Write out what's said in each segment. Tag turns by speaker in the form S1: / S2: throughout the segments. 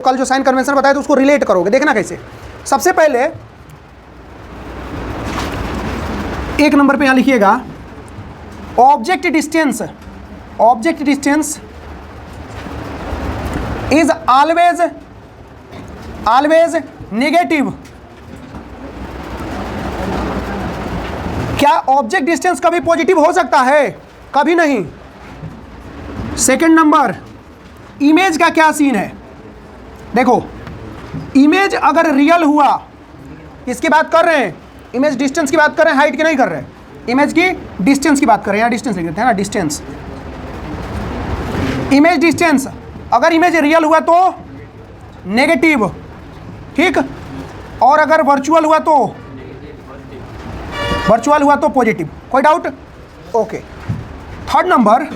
S1: कल जो sign convention बताया तो उसको रिलेट करोगे, देखना कैसे। सबसे पहले एक नंबर पे यहां लिखिएगा object distance. Object distance is always negative. क्या ऑब्जेक्ट डिस्टेंस कभी पॉजिटिव हो सकता है? कभी नहीं। सेकंड नंबर, इमेज का क्या सीन है? देखो, इमेज अगर रियल हुआ, किसकी बात कर रहे हैं? इमेज डिस्टेंस की बात कर रहे हैं, हाइट की नहीं कर रहे हैं। इमेज की डिस्टेंस की बात कर रहे हैं, यहाँ डिस्टेंस लिख देते हैं ना, डिस्टेंस। इमेज डिस्टेंस अगर इमेज रियल हुआ तो नेगेटिव, ठीक, और अगर वर्चुअल हुआ तो पॉजिटिव। कोई doubt? Okay. Third number,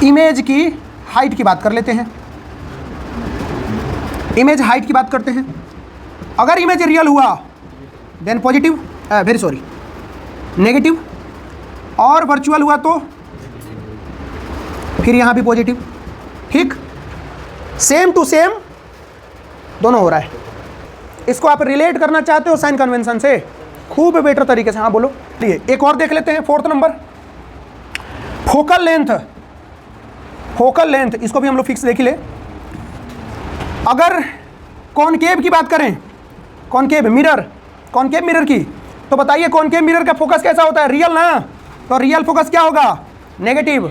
S1: image की हाइट की बात कर लेते हैं। इमेज हाइट की बात करते हैं। अगर इमेज रियल हुआ देन पॉजिटिव, नेगेटिव, और वर्चुअल हुआ तो फिर यहां भी पॉजिटिव, ठीक। सेम टू सेम दोनों हो रहा है। इसको आप रिलेट करना चाहते हो साइन कन्वेंशन से, खूब बेटर तरीके से। हाँ बोलो। एक और देख लेते हैं, fourth number, focal length. Focal length, इसको भी हम लोग फिक्स देख ले। अगर कॉनकेव की बात करें, कॉनकेव मिरर की, तो बताइए कॉनकेव मिरर का फोकस कैसा होता है? रियल ना, तो रियल फोकस क्या होगा? नेगेटिव।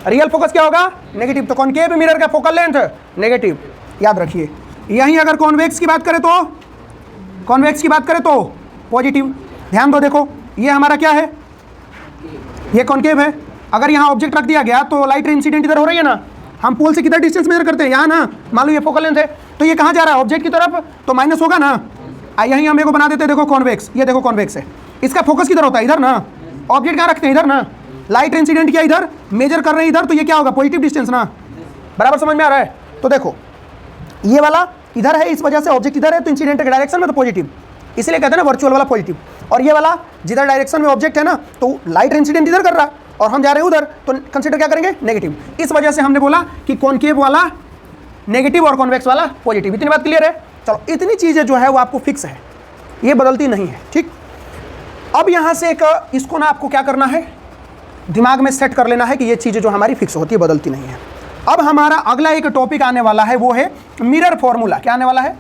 S1: रियल फोकस क्या होगा? नेगेटिव। तो कॉनकेव मिरर का फोकल लेंथ नेगेटिव, याद रखिए। यहीं अगर कॉन्वेक्स की बात करें तो पॉजिटिव। ध्यान दो, देखो ये हमारा क्या है? ये कॉनकेव है। अगर यहाँ ऑब्जेक्ट रख दिया गया तो लाइट इंसिडेंट इधर हो रही है ना, हम पोल से कितना डिस्टेंस मेजर करते हैं? यहाँ ना, मान लो ये फोकल लेंथ है, तो ये कहाँ जा रहा है? ऑब्जेक्ट की तरफ, तो माइनस होगा ना। यहीं हम को बना देते हैं, देखो कॉन्वेक्स, ये देखो कॉन्वेक्स है, इसका फोकस किधर होता है? इधर ना। ऑब्जेक्ट कहाँ रखते हैं? इधर ना। लाइट इंसिडेंट किया इधर, मेजर कर रहे हैं इधर, तो ये क्या होगा? पॉजिटिव डिस्टेंस ना। बराबर समझ में आ रहा है? तो देखो ये वाला इधर है, इस वजह से ऑब्जेक्ट इधर है, तो इंसिडेंट के डायरेक्शन में तो पॉजिटिव, इसलिए कहते हैं ना वर्चुअल वाला पॉजिटिव। और ये वाला जिधर डायरेक्शन में ऑब्जेक्ट है ना, तो लाइट इंसिडेंट इधर कर रहा है और हम जा रहे हैं उधर, तो कंसीडर क्या करेंगे? नेगेटिव। इस वजह से हमने बोला कि कॉनकेव वाला नेगेटिव और कॉन्वेक्स वाला पॉजिटिव। इतनी बात क्लियर है? चलो, इतनी चीज़ें जो है वो आपको फिक्स है, ये बदलती नहीं है, ठीक। अब यहाँ से एक इसको ना आपको क्या करना है, दिमाग में सेट कर लेना है कि ये चीज़ें जो हमारी फिक्स होती है, बदलती नहीं है। अब हमारा अगला एक टॉपिक आने वाला है, वो है मिरर फॉर्मूला। क्या आने वाला है?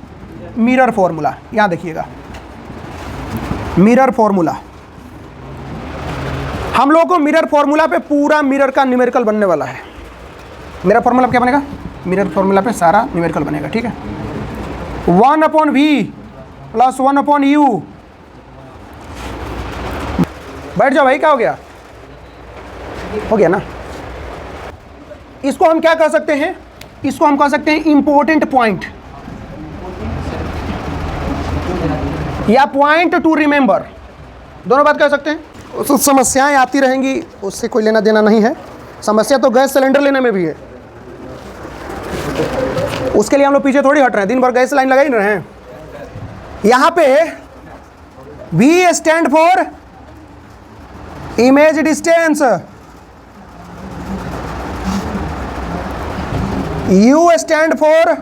S1: Mirror formula. यहाँ देखिएगा, मिरर फॉर्मूला। हम लोगों को मिरर फॉर्मूला पे पूरा मिरर का न्यूमेरिकल बनने वाला है। मिरर फॉर्मूला क्या बनेगा? मिरर फॉर्मूला पे सारा न्यूमेरिकल बनेगा, ठीक है। 1/v + 1/u। बैठ जाओ भाई, क्या हो गया? हो गया ना। इसको हम क्या कह सकते हैं? इसको हम कह सकते हैं इंपॉर्टेंट पॉइंट या पॉइंट टू रिमेंबर, दोनों बात कह सकते हैं। तो समस्याएं आती रहेंगी, उससे कोई लेना देना नहीं है। समस्या तो गैस सिलेंडर लेने में भी है, उसके लिए हम लोग पीछे थोड़ी हट रहे हैं, दिन भर गैस लाइन लगा ही रहे हैं। यहां पे V stand for image distance, U stand for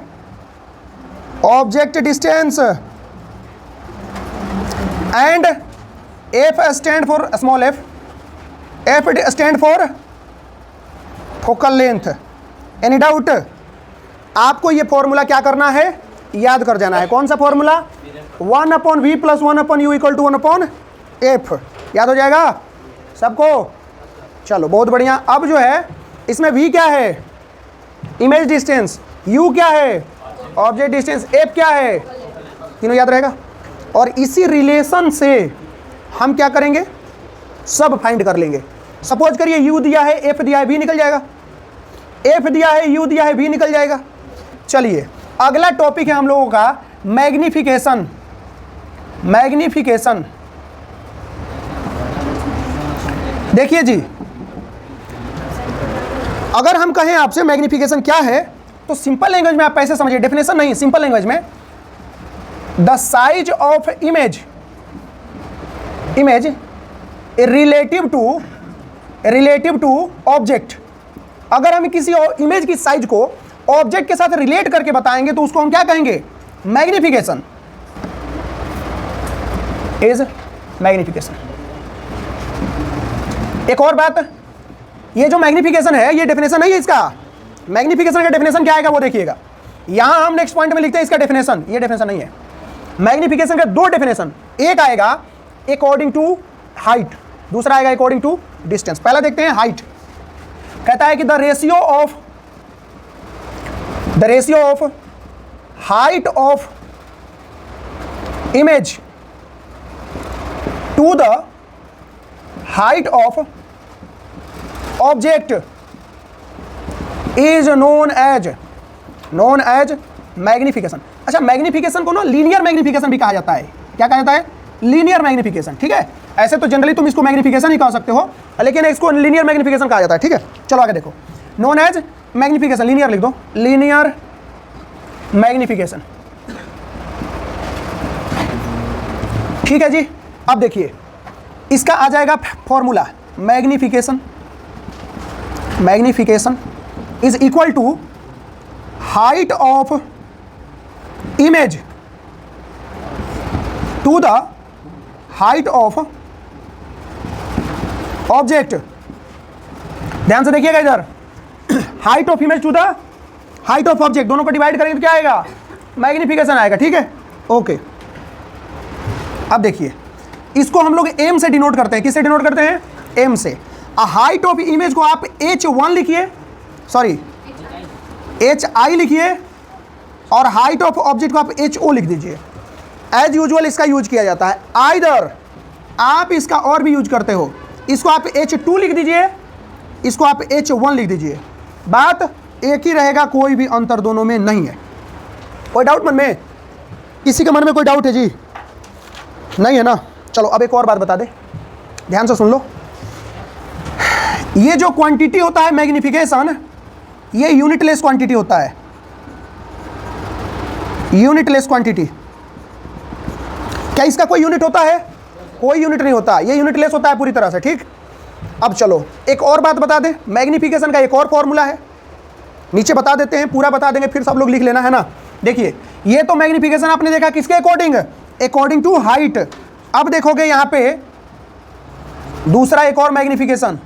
S1: object distance, and F stand for small f, F stand for focal length. Any doubt? आपको ये फॉर्मूला क्या करना है? याद कर जाना है। कौन सा फॉर्मूला? 1/v + 1/u = 1/f। याद हो जाएगा सबको? चलो, बहुत बढ़िया। अब जो है इसमें v क्या है? Image distance. u क्या है? Object distance. f क्या है? तीनों याद रहेगा। और इसी रिलेशन से हम क्या करेंगे? सब फाइंड कर लेंगे। सपोज करिए u दिया है, f दिया है, v निकल जाएगा। f दिया है, u दिया है, v निकल जाएगा। चलिए, अगला टॉपिक है हम लोगों का मैग्निफिकेशन। मैग्निफिकेशन देखिए जी, अगर हम कहें आपसे मैग्निफिकेशन क्या है, तो सिंपल लैंग्वेज में आप ऐसे समझिए, डेफिनेशन नहीं, सिंपल लैंग्वेज में the size of image relative to object. अगर हम किसी इमेज की साइज को ऑब्जेक्ट के साथ रिलेट करके बताएंगे तो उसको हम क्या कहेंगे? मैग्निफिकेशन। Is magnification. एक और बात, ये जो मैग्निफिकेशन है ये डेफिनेशन नहीं है इसका। मैग्निफिकेशन का डेफिनेशन क्या आएगा वो देखिएगा। यहां हम नेक्स्ट पॉइंट में लिखते हैं इसका डेफिनेशन, ये डेफिनेशन नहीं है। मैग्निफिकेशन का दो डेफिनेशन, एक आएगा अकॉर्डिंग टू हाइट, दूसरा आएगा अकॉर्डिंग टू डिस्टेंस। पहला देखते हैं हाइट। कहता है कि the ratio of height of image to the height of object is known as magnification. अच्छा, मैग्निफिकेशन को ना लीनियर मैग्निफिकेशन भी कहा जाता है। क्या कहा जाता है? Linear magnification. ठीक है, ऐसे तो जनरली तुम इसको मैग्निफिकेशन ही कह सकते हो, लेकिन इसको लीनियर मैग्निफिकेशन कहा जाता है। ठीक है, चलो आगे देखो। नोन एज मैग्निफिकेशन, लीनियर लिख दो, लीनियर मैग्निफिकेशन। ठीक है जी, अब देखिए इसका आ जाएगा formula. Magnification is equal to height of image to the height of object. ध्यान से देखिएगा इधर, height of image to the height of object, दोनों को डिवाइड करेंगे तो क्या आएगा? मैग्निफिकेशन आएगा। ठीक है, ओके। अब देखिए इसको हम लोग एम से डिनोट करते हैं। किससे डिनोट करते हैं? एम से। हाइट ऑफ इमेज को आप H1 लिखिए, सॉरी HI लिखिए, और हाइट ऑफ ऑब्जेक्ट को आप HO लिख दीजिए। एज यूजुअल इसका यूज किया जाता है। आइदर आप इसका और भी यूज करते हो, इसको आप H2 लिख दीजिए, इसको आप H1 लिख दीजिए, बात एक ही रहेगा, कोई भी अंतर दोनों में नहीं है। कोई डाउट मन में? किसी के मन में कोई डाउट है जी? नहीं है ना? चलो अब एक और बात बता दे, ध्यान से सुन लो। ये जो क्वांटिटी होता है मैग्निफिकेशन, ये यूनिटलेस क्वांटिटी होता है। यूनिटलेस क्वांटिटी, क्या इसका कोई यूनिट होता है? कोई यूनिट नहीं होता, ये यूनिटलेस होता है पूरी तरह से। ठीक, अब चलो एक और बात बता दे। मैग्निफिकेशन का एक और फॉर्मूला है, नीचे बता देते हैं, पूरा बता देंगे, फिर सब लोग लिख लेना है ना। देखिए ये तो मैग्निफिकेशन आपने देखा किसके अकॉर्डिंग? According to height. अब देखोगे यहां पे दूसरा एक और मैग्निफिकेशन,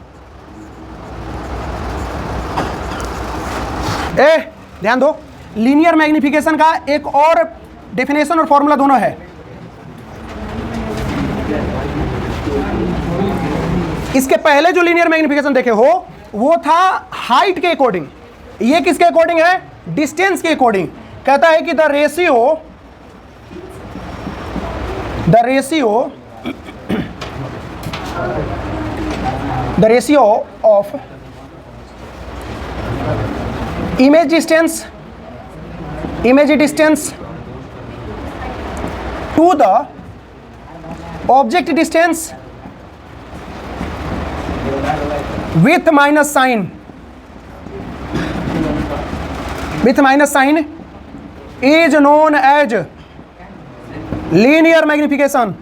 S1: ध्यान दो, लीनियर मैग्निफिकेशन का एक और डेफिनेशन और फॉर्मूला दोनों है। इसके पहले जो लीनियर मैग्निफिकेशन देखे हो वो था हाइट के अकॉर्डिंग, ये किसके अकॉर्डिंग है? डिस्टेंस के अकॉर्डिंग। कहता है कि the ratio of image distance to the object distance with minus sign is known as linear magnification.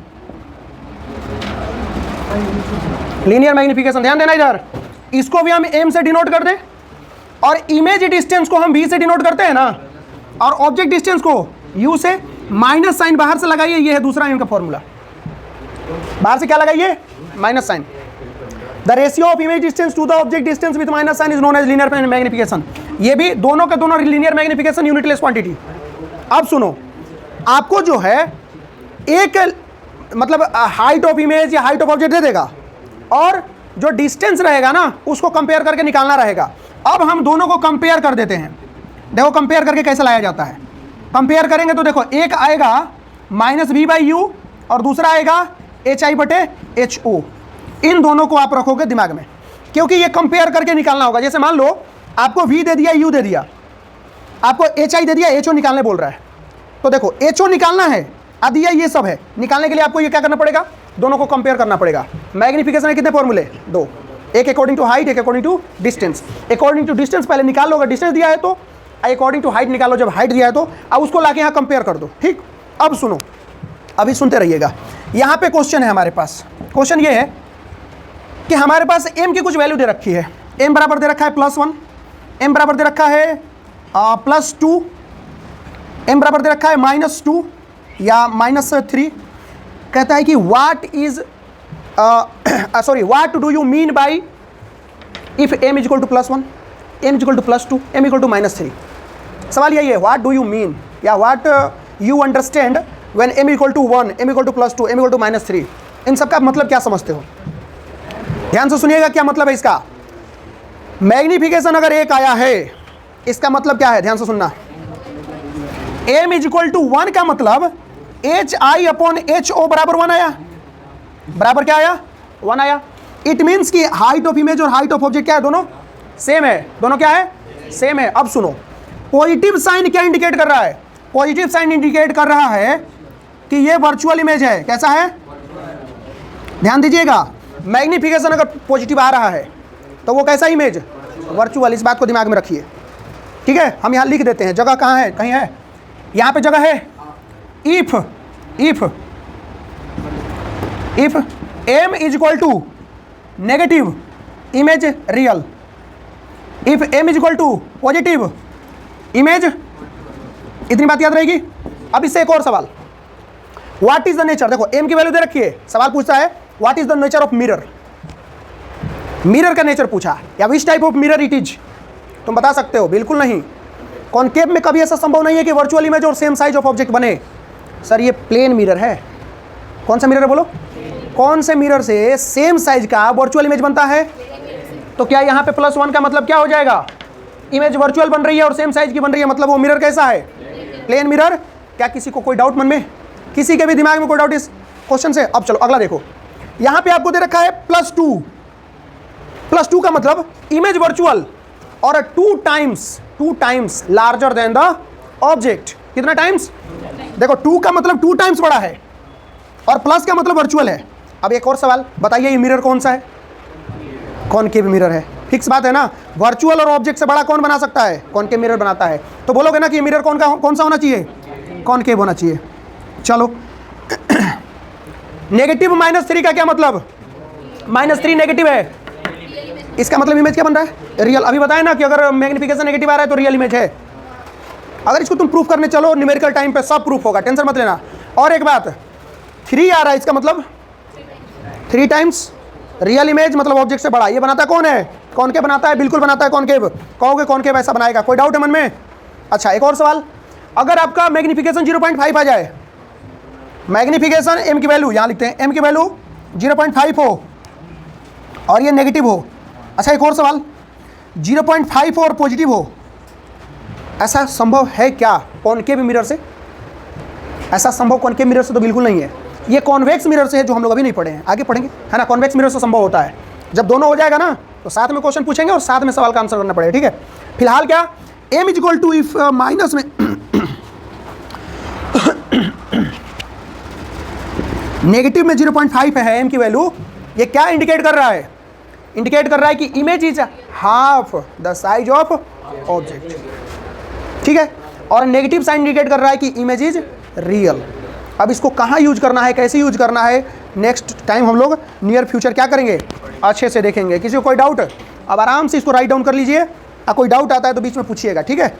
S1: Linear magnification, ध्यान देना इधर, इसको भी हम एम से डिनोट कर दें, और इमेज डिस्टेंस को हम v से डिनोट करते हैं ना, और ऑब्जेक्ट डिस्टेंस को u से। माइनस साइन बाहर से लगाइए, ये है दूसरा इनका फॉर्मूला। बाहर से क्या लगाइए? Minus sign. The ratio of image distance to the object distance with minus sign is known as linear magnification. ये भी दोनों के दोनों लीनियर मैग्निफिकेशन, यूनिटलेस क्वांटिटी। अब सुनो, आपको जो है एक मतलब हाइट ऑफ इमेज या हाइट ऑफ ऑब्जेक्ट दे देगा, और जो डिस्टेंस रहेगा ना उसको कंपेयर करके निकालना रहेगा। अब हम दोनों को कंपेयर कर देते हैं। देखो कंपेयर करके कैसे लाया जाता है। कंपेयर करेंगे तो देखो, एक आएगा -v/u और दूसरा आएगा HI/HO। इन दोनों को आप रखोगे दिमाग में, क्योंकि ये कंपेयर करके निकालना होगा। जैसे मान लो आपको v दे दिया, u दे दिया, आपको HI दे दिया, HO निकालने बोल रहा है, तो देखो HO निकालना है, दिया ये सब है। निकालने के लिए आपको ये क्या करना पड़ेगा? दोनों को कंपेयर करना पड़ेगा। मैग्निफिकेशन के कितने फॉर्मूले? दो, एक अकॉर्डिंग टू हाइट, एक according to distance. According to distance पहले निकाल लो, अगर डिस्टेंस दिया है तो, अकॉर्डिंग टू हाइट निकालो जब हाइट दिया है तो। अब उसको लाके यहाँ कंपेयर कर दो। ठीक, अब सुनो, अभी सुनते रहिएगा। यहाँ पे क्वेश्चन है हमारे पास। क्वेश्चन ये है कि हमारे पास m की कुछ वैल्यू दे रखी है। m बराबर दे रखा है +1, m बराबर दे रखा है +2, m बराबर दे रखा है -2 या -3। कहता है कि what do you mean by if m is equal to +1, m is equal to +2, m equal to -3। सवाल यही है, व्हाट डू यू मीन या what you understand when m equal to 1, m equal to +2, m equal to -3। इन सब का मतलब क्या समझते हो? ध्यान से सुनिएगा, क्या मतलब है इसका। मैग्निफिकेशन अगर 1 आया है, इसका मतलब क्या है, ध्यान से सुनना। m इज इक्वल टू 1 का मतलब HI/HO बराबर 1 आया। बराबर क्या आया? 1 आया। इट मीन्स कि हाइट ऑफ इमेज और हाइट ऑफ ऑब्जेक्ट क्या है, दोनों सेम है। दोनों क्या है? सेम है। अब सुनो, पॉजिटिव साइन क्या इंडिकेट कर रहा है? पॉजिटिव साइन इंडिकेट कर रहा है कि ये वर्चुअल इमेज है। कैसा है? ध्यान दीजिएगा, मैग्निफिकेशन अगर पॉजिटिव आ रहा है तो वो कैसा इमेज? वर्चुअल। इस बात को दिमाग में रखिए, ठीक है। हम यहाँ लिख देते हैं, जगह कहाँ है? कहीं है यहाँ पे जगह है। If m is equal to negative, image real. If m is equal to positive, image. इतनी बात याद रहेगी। अब इससे एक और सवाल, व्हाट इज द नेचर। देखो m की वैल्यू दे रखी है, सवाल पूछता है what is the nature of mirror. Mirror का नेचर पूछा, या which type of mirror it is. तुम बता सकते हो? बिल्कुल नहीं। कॉनकेव में कभी ऐसा संभव नहीं है कि वर्चुअल इमेज और सेम साइज ऑफ ऑब्जेक्ट बने। सर ये प्लेन मिरर है। कौन सा मिरर है बोलो? कौन से मिरर से सेम साइज का वर्चुअल इमेज बनता है? तो क्या यहाँ पे +1 का मतलब क्या हो जाएगा? इमेज वर्चुअल बन रही है और सेम साइज की बन रही है, मतलब वो मिरर कैसा है? Plane mirror. क्या किसी को कोई डाउट मन में? किसी के भी दिमाग में कोई डाउट इस क्वेश्चन से? अब चलो अगला देखो, यहाँ पे आपको दे रखा है +2। +2 का मतलब इमेज वर्चुअल और 2 times larger than the object. कितना टाइम्स? देखो 2 का मतलब 2 टाइम्स बड़ा है और प्लस का मतलब वर्चुअल है। अब एक और सवाल बताइए, ये मिरर कौन सा है? कॉनकेव मिरर है। फिक्स बात है ना, वर्चुअल और ऑब्जेक्ट से बड़ा कौन बना सकता है? कॉनकेव मिरर बनाता है। तो बोलोगे ना कि ये मिरर कौन सा होना चाहिए? कॉनकेव होना चाहिए। चलो नेगेटिव -3 का क्या मतलब? -3 नेगेटिव है, इसका मतलब इमेज क्या बन रहा है? रियल। अभी बताया ना कि अगर मैग्निफिकेशन नेगेटिव आ रहा है तो रियल इमेज है। अगर इसको तुम प्रूफ करने चलो न्यूमेरिकल टाइम पे सब प्रूफ होगा, टेंशन मत लेना। और एक बात, 3 आ रहा है, इसका मतलब 3 टाइम्स रियल इमेज, मतलब ऑब्जेक्ट से बड़ा। ये बनाता कौन है? कॉनकेव बनाता है, बिल्कुल बनाता है कॉनकेव। कहोगे कॉनकेव ऐसा बनाएगा, कोई डाउट है मन में? अच्छा एक और सवाल, अगर आपका मैग्निफिकेशन 0.5 आ जाए, मैग्निफिकेशन m की वैल्यू यहाँ लिखते हैं, m की वैल्यू 0.5 हो और ये नेगेटिव हो। अच्छा एक और सवाल, 0.5 और पॉजिटिव हो, ऐसा संभव है क्या कॉनकेव मिरर से? ऐसा संभव कॉनकेव मिरर से तो बिल्कुल नहीं है। ये कॉन्वेक्स मिरर से है, जो हम लोग अभी नहीं पढ़े हैं, आगे पढ़ेंगे, है ना। कॉन्वेक्स मिरर से संभव होता है। जब दोनों हो जाएगा ना तो साथ में क्वेश्चन पूछेंगे और साथ में सवाल का आंसर करना पड़ेगा, ठीक है। फिलहाल क्या, m is equal to if minus में नेगेटिव में 0.5 है m की वैल्यू, ये क्या इंडिकेट कर रहा है? इंडिकेट कर रहा है कि image is half the size of object, ठीक है। और नेगेटिव साइन इंडिकेट कर रहा है कि इमेज इज रियल। अब इसको कहाँ यूज करना है, कैसे यूज करना है, नेक्स्ट टाइम हम लोग नियर फ्यूचर क्या करेंगे, अच्छे से देखेंगे। किसी को कोई डाउट? अब आराम से इसको राइट डाउन कर लीजिए, कोई डाउट आता है तो बीच में पूछिएगा, ठीक है।